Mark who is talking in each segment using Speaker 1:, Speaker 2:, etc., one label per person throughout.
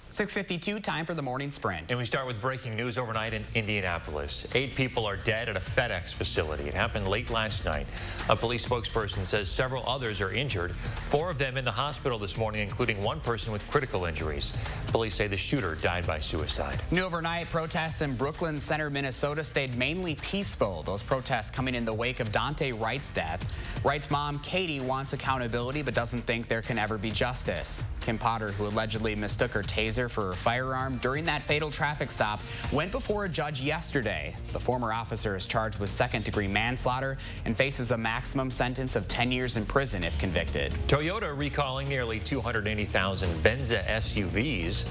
Speaker 1: 6:52, time for the morning sprint.
Speaker 2: And we start with breaking news overnight in Indianapolis. 8 people are dead at a FedEx facility. It happened late last night. A police spokesperson says several others are injured. 4 of them in the hospital this morning, including one person with critical injuries. Police say the shooter died by suicide.
Speaker 1: New overnight, protests in Brooklyn Center, Minnesota stayed mainly peaceful. Those protests coming in the wake of Daunte Wright's death. Wright's mom, Katie, wants accountability but doesn't think there can ever be justice. Kim Potter, who allegedly mistook her taser for a firearm during that fatal traffic stop, went before a judge yesterday. The former officer is charged with second-degree manslaughter and faces a maximum sentence of 10 years in prison if convicted.
Speaker 2: Toyota recalling nearly 280,000 Venza SUVs.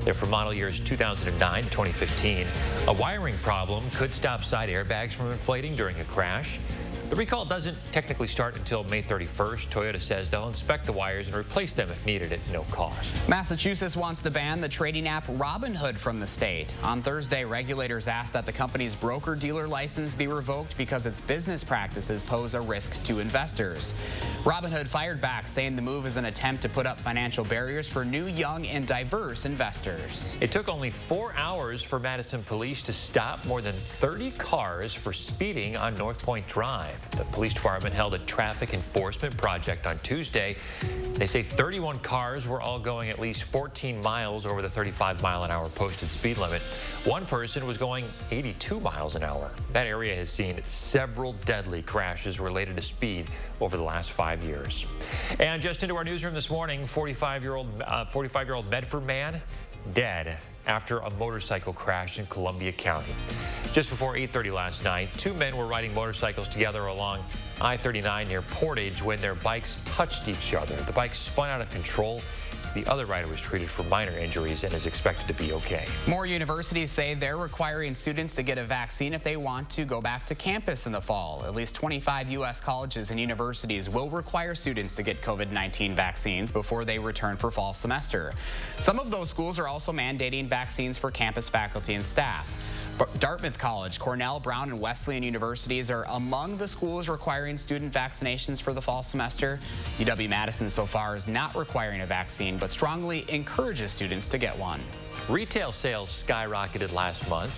Speaker 2: They're for model years 2009 to 2015. A wiring problem could stop side airbags from inflating during a crash. The recall doesn't technically start until May 31st. Toyota says they'll inspect the wires and replace them if needed at no cost.
Speaker 1: Massachusetts wants to ban the trading app Robinhood from the state. On Thursday, regulators asked that the company's broker-dealer license be revoked because its business practices pose a risk to investors. Robinhood fired back, saying the move is an attempt to put up financial barriers for new, young, and diverse investors.
Speaker 2: It took only 4 hours for Madison police to stop more than 30 cars for speeding on North Point Drive. The police department held a traffic enforcement project on Tuesday. They say 31 cars were all going at least 14 miles over the 35-mile-an-hour posted speed limit. One person was going 82 miles an hour. That area has seen several deadly crashes related to speed over the last 5 years. And just into our newsroom this morning, 45-year-old Medford man dead after a motorcycle crash in Columbia County. Just before 8:30 last night, 2 men were riding motorcycles together along I-39 near Portage when their bikes touched each other. The bike spun out of control. The other rider was treated for minor injuries and is expected to be okay.
Speaker 1: More universities say they're requiring students to get a vaccine if they want to go back to campus in the fall. At least 25 U.S. colleges and universities will require students to get COVID-19 vaccines before they return for fall semester. Some of those schools are also mandating vaccines for campus faculty and staff. Dartmouth College, Cornell, Brown, and Wesleyan universities are among the schools requiring student vaccinations for the fall semester. UW-Madison so far is not requiring a vaccine, but strongly encourages students to get one.
Speaker 2: Retail sales skyrocketed last month,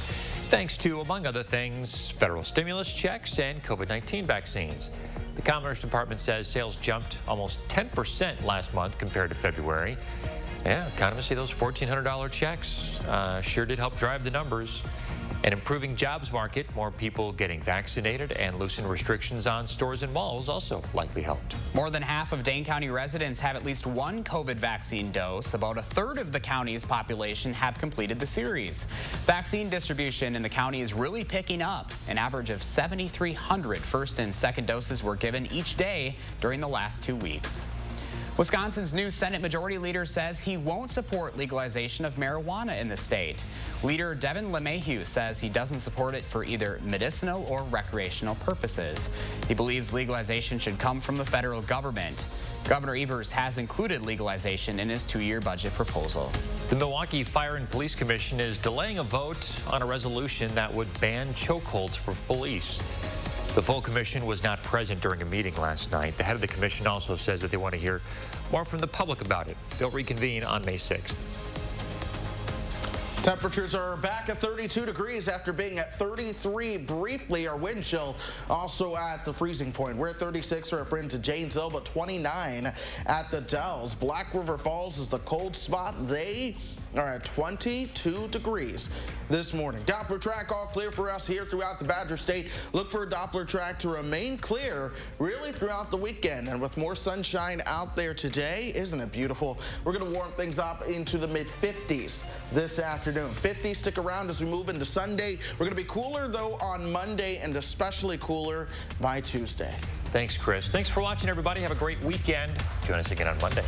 Speaker 2: thanks to, among other things, federal stimulus checks and COVID-19 vaccines. The Commerce Department says sales jumped almost 10% last month compared to February. Yeah, economists say those $1,400 checks sure did help drive the numbers. An improving jobs market, more people getting vaccinated, and loosened restrictions on stores and malls also likely helped.
Speaker 1: More than half of Dane County residents have at least one COVID vaccine dose. About a third of the county's population have completed the series. Vaccine distribution in the county is really picking up. An average of 7,300 first and second doses were given each day during the last 2 weeks. Wisconsin's new Senate Majority Leader says he won't support legalization of marijuana in the state. Leader Devin LeMahieu says he doesn't support it for either medicinal or recreational purposes. He believes legalization should come from the federal government. Governor Evers has included legalization in his 2-year budget proposal.
Speaker 2: The Milwaukee Fire and Police Commission is delaying a vote on a resolution that would ban chokeholds for police. The full commission was not present during a meeting last night. The head of the commission also says that they want to hear more from the public about it. They'll reconvene on May 6th.
Speaker 3: Temperatures are back at 32 degrees after being at 33 briefly. Our wind chill also at the freezing point. We're at 36 referring to Janesville, but 29 at the Dells. Black River Falls is the cold spot. They are at 22 degrees this morning. Doppler track all clear for us here throughout the Badger State. Look for a Doppler track to remain clear really throughout the weekend. And with more sunshine out there today, isn't it beautiful? We're going to warm things up into the mid-50s this afternoon. 50s stick around as we move into Sunday. We're going to be cooler, though, on Monday and especially cooler by Tuesday.
Speaker 2: Thanks, Chris. Thanks for watching, everybody. Have a great weekend. Join us again on Monday.